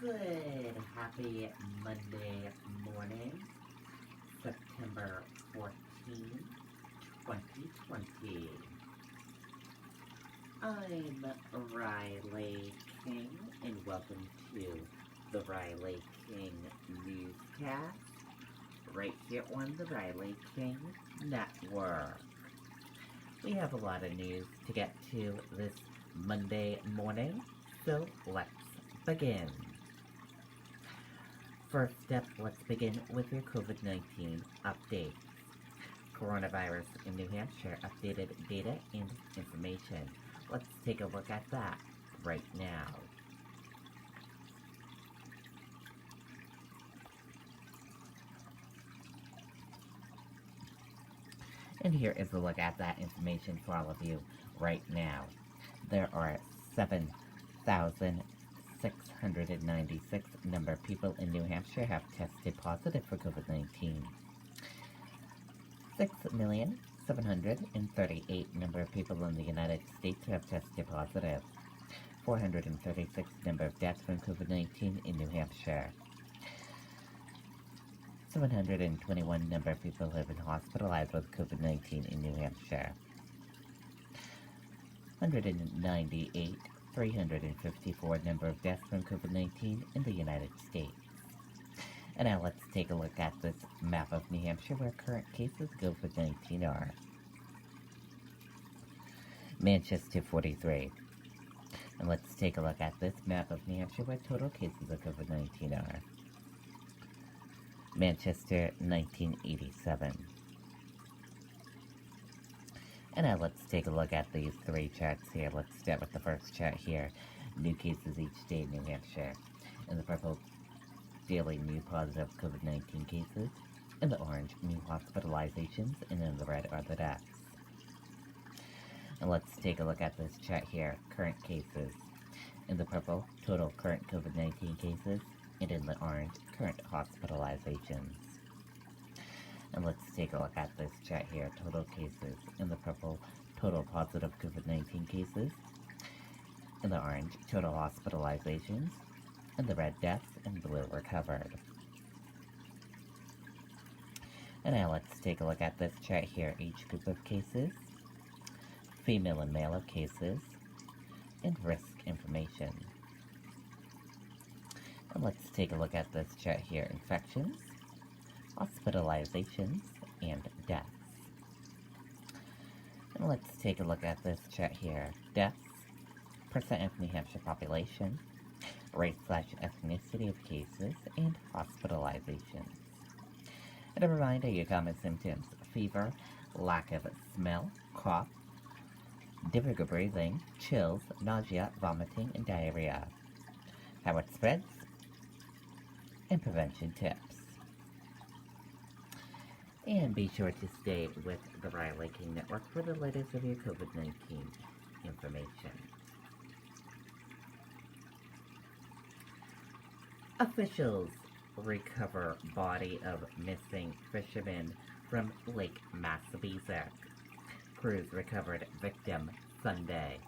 Good, happy Monday morning, September 14, 2020. I'm Riley King, and welcome to the Riley King Newscast, right here on the Riley King Network. We have a lot of news to get to this Monday morning, so let's begin. First up, let's begin with your COVID-19 update. Coronavirus in New Hampshire updated data and information. Let's take a look at that right now. And here is a look at that information for all of you right now. There are 7,696 number of people in New Hampshire have tested positive for COVID-19. 6,738,000 number of people in the United States have tested positive. 436 number of deaths from COVID-19 in New Hampshire. 721 number of people have been hospitalized with COVID-19 in New Hampshire. 354 number of deaths from COVID-19 in the United States. And now let's take a look at this map of New Hampshire where current cases of COVID-19 are. Manchester 43. And let's take a look at this map of New Hampshire where total cases of COVID-19 are. Manchester 1987. And now let's take a look at these three charts here. Let's start with the first chart here. New cases each day in New Hampshire. In the purple, daily new positive COVID-19 cases. In the orange, new hospitalizations. And in the red are the deaths. And let's take a look at this chart here. Current cases. In the purple, total current COVID-19 cases. And in the orange, current hospitalizations. And let's take a look at this chart here. Total cases. In the purple, total positive COVID-19 cases. In the orange, total hospitalizations. In the red, deaths. And blue, recovered. And now let's take a look at this chart here. Each group of cases. Female and male of cases. And risk information. And let's take a look at this chart here. Infections, hospitalizations, and deaths. And let's take a look at this chart here. Deaths, percent of New Hampshire population, race/ethnicity of cases, and hospitalizations. And a reminder, your common symptoms: fever, lack of smell, cough, difficult breathing, chills, nausea, vomiting, and diarrhea. How it spreads, and prevention tips. And be sure to stay with the Riley King Network for the latest of your COVID-19 information. Officials recover body of missing fisherman from Lake Massapequa. Crews recovered victim Sunday.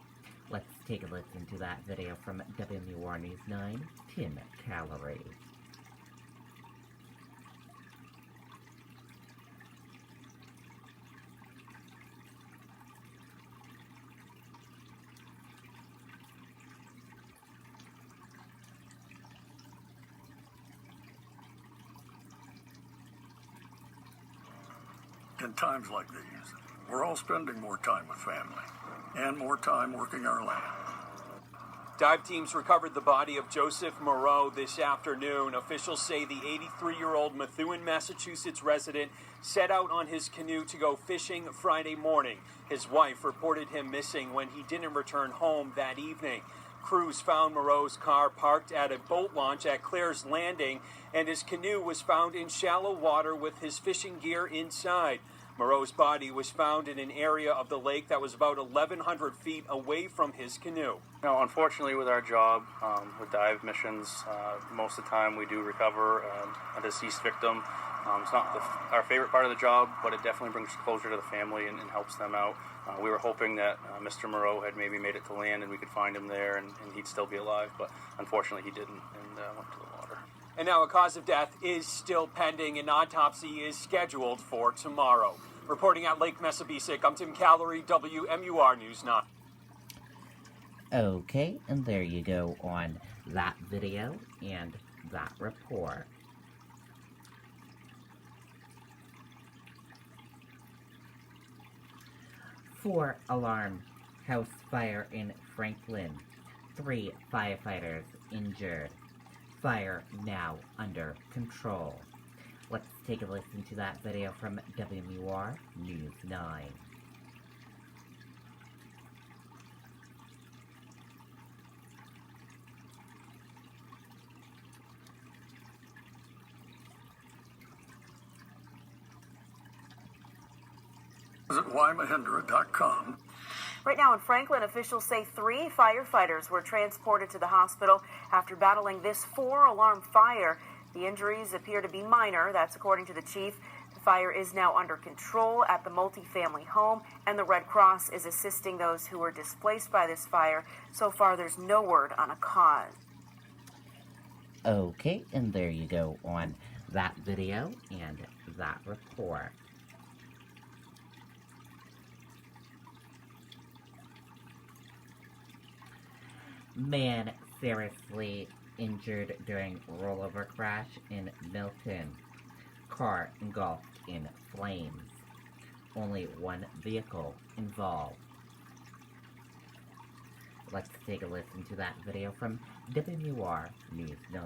Let's take a listen to that video from WMUR News 9, Tim Calorie. In times like these, we're all spending more time with family and more time working our land. Dive teams recovered the body of Joseph Moreau this afternoon. Officials say the 83-year-old Methuen, Massachusetts resident set out on his canoe to go fishing Friday morning. His wife reported him missing when he didn't return home that evening. Crews found Moreau's car parked at a boat launch at Clare's Landing, and his canoe was found in shallow water with his fishing gear inside. Moreau's body was found in an area of the lake that was about 1,100 feet away from his canoe. Now, unfortunately, with our job, with dive missions, most of the time we do recover a deceased victim. It's not our favorite part of the job, but it definitely brings closure to the family and helps them out. We were hoping that Mr. Moreau had maybe made it to land and we could find him there and he'd still be alive, but unfortunately he didn't and went to the water. And now a cause of death is still pending. An autopsy is scheduled for tomorrow. Reporting at Lake Messabesic, I'm Tim Callery, WMUR News 9. Okay, and there you go on that video and that report. Four-alarm house fire in Franklin. 3 firefighters injured. Fire now under control. Let's take a listen to that video from WMUR News 9. Visit ymahindra.com. Right now in Franklin, officials say 3 firefighters were transported to the hospital after battling this 4-alarm fire. The injuries appear to be minor. That's according to the chief. The fire is now under control at the multifamily home, and the Red Cross is assisting those who were displaced by this fire. So far, there's no word on a cause. Okay, and there you go on that video and that report. Man seriously injured during rollover crash in Milton. Car engulfed in flames. Only one vehicle involved. Let's take a listen to that video from WMUR News 9.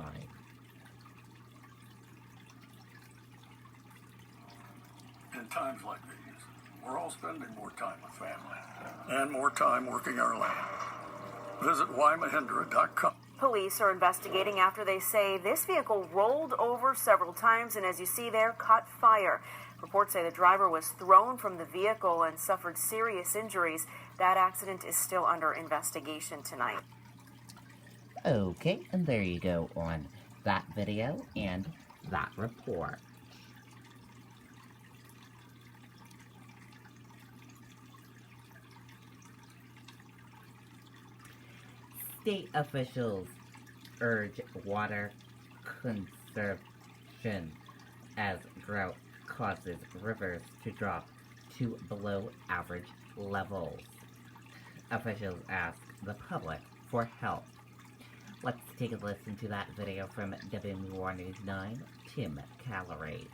In times like these, we're all spending more time with family and more time working our land. Visit ymahindra.com. Police are investigating after they say this vehicle rolled over several times and, as you see there, caught fire. Reports say the driver was thrown from the vehicle and suffered serious injuries. That accident is still under investigation tonight. Okay, and there you go on that video and that report. State officials urge water conservation as drought causes rivers to drop to below average levels. Officials ask the public for help. Let's take a listen to that video from WMUR News 9, Tim Callery.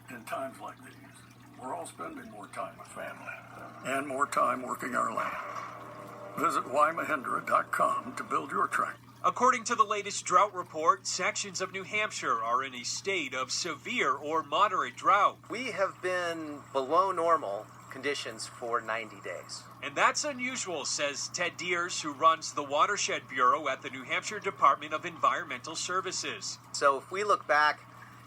In times like these, we're all spending more time with family and more time working our land. Visit ymahindra.com to build your track. According to the latest drought report, sections of New Hampshire are in a state of severe or moderate drought. We have been below normal conditions for 90 days. And that's unusual, says Ted Deers, who runs the Watershed Bureau at the New Hampshire Department of Environmental Services. So if we look back,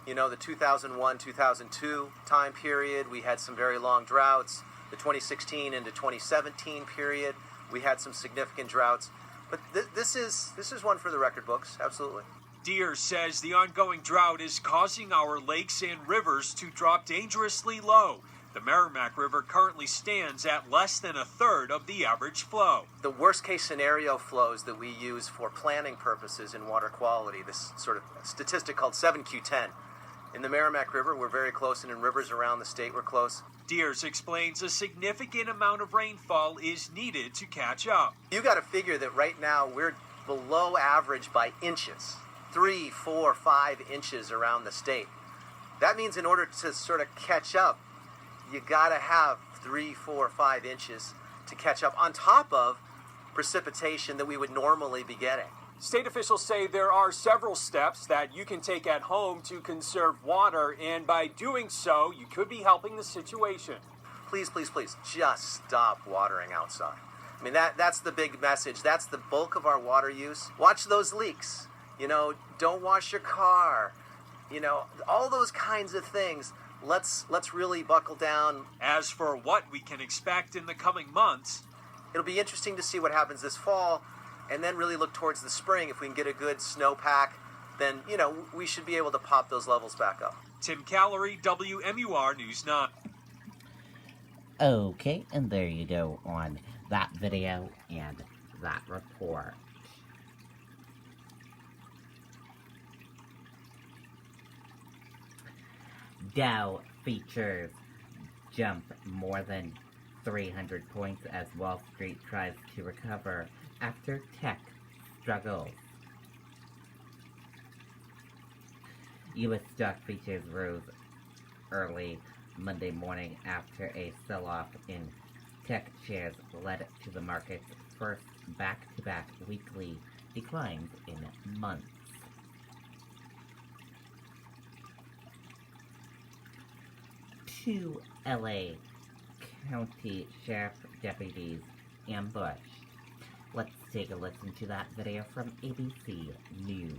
the 2001-2002 time period, we had some very long droughts. The 2016 into 2017 period, we had some significant droughts. But this is one for the record books, absolutely. Deers says the ongoing drought is causing our lakes and rivers to drop dangerously low. The Merrimack River currently stands at less than a third of the average flow. The worst case scenario flows that we use for planning purposes in water quality, this sort of statistic called 7Q10. In the Merrimack River, we're very close, and in rivers around the state, we're close. Deers explains a significant amount of rainfall is needed to catch up. You got to figure that right now we're below average by inches, 3, 4, 5 inches around the state. That means in order to sort of catch up, you got to have 3, 4, 5 inches to catch up on top of precipitation that we would normally be getting. State officials say there are several steps that you can take at home to conserve water, and by doing so, you could be helping the situation. Please, please, please, just stop watering outside. I mean, that's the big message. That's the bulk of our water use. Watch those leaks. Don't wash your car. All those kinds of things. Let's really buckle down. As for what we can expect in the coming months, it'll be interesting to see what happens this fall, and then really look towards the spring. If we can get a good snowpack, then, we should be able to pop those levels back up. Tim Callery, WMUR News 9. Okay, and there you go on that video and that report. Dow features jump more than 300 points as Wall Street tries to recover after tech struggles. U.S. stock features rose early Monday morning after a sell-off in tech shares led to the market's first back-to-back weekly declines in months. Two LA County Sheriff deputies ambushed. Let's take a listen to that video from ABC News.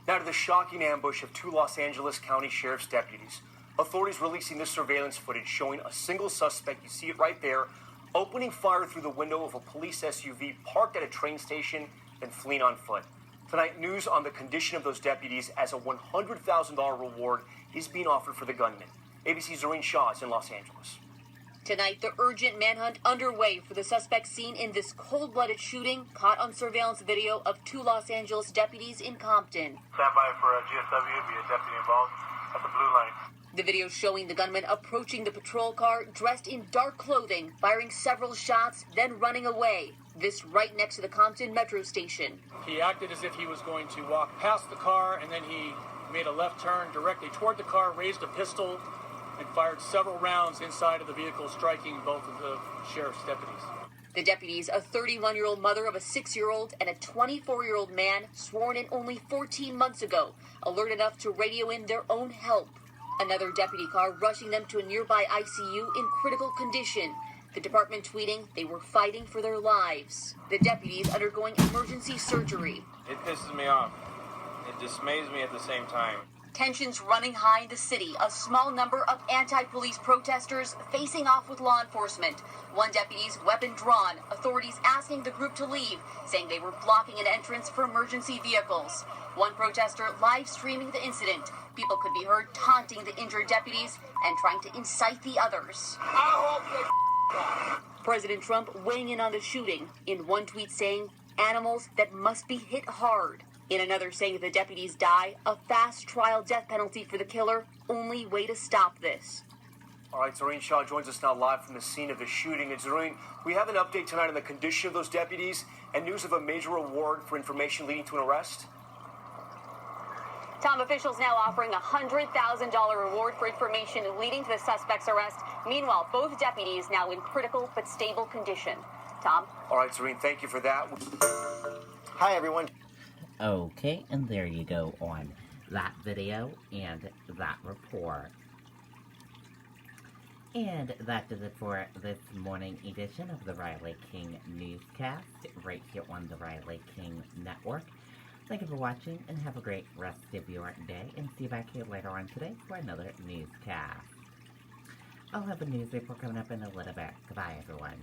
Now to the shocking ambush of two Los Angeles County Sheriff's deputies. Authorities releasing this surveillance footage showing a single suspect, you see it right there, opening fire through the window of a police SUV parked at a train station, then fleeing on foot. Tonight, news on the condition of those deputies as a $100,000 reward is being offered for the gunman. ABC's Doreen Shaw is in Los Angeles. Tonight, the urgent manhunt underway for the suspect seen in this cold-blooded shooting caught on surveillance video of two Los Angeles deputies in Compton. Stand by for a GSW, be a deputy involved at the blue line. The video showing the gunman approaching the patrol car dressed in dark clothing, firing several shots, then running away. This right next to the Compton metro station. He acted as if he was going to walk past the car, and then he made a left turn directly toward the car, raised a pistol, and fired several rounds inside of the vehicle, striking both of the sheriff's deputies. The deputies, a 31-year-old mother of a 6-year-old and a 24-year-old man sworn in only 14 months ago, alert enough to radio in their own help. Another deputy car rushing them to a nearby ICU in critical condition. The department tweeting they were fighting for their lives. The deputies undergoing emergency surgery. It pisses me off. It dismays me at the same time. Tensions running high in the city. A small number of anti-police protesters facing off with law enforcement. One deputy's weapon drawn. Authorities asking the group to leave, saying they were blocking an entrance for emergency vehicles. One protester live streaming the incident. People could be heard taunting the injured deputies and trying to incite the others. President Trump weighing in on the shooting, in one tweet saying, "Animals that must be hit hard." In another saying if the deputies die, a fast trial death penalty for the killer, only way to stop this. All right, Doreen Shaw joins us now live from the scene of the shooting. And Doreen, we have an update tonight on the condition of those deputies and news of a major reward for information leading to an arrest. Tom, officials now offering a $100,000 reward for information leading to the suspect's arrest. Meanwhile, both deputies now in critical but stable condition. Tom? All right, Doreen, thank you for that. Hi, everyone. Okay, and there you go on that video and that report. And that does it for this morning edition of the Riley King Newscast, right here on the Riley King Network. Thank you for watching, and have a great rest of your day, and see you back here later on today for another newscast. I'll have a news report coming up in a little bit. Goodbye, everyone.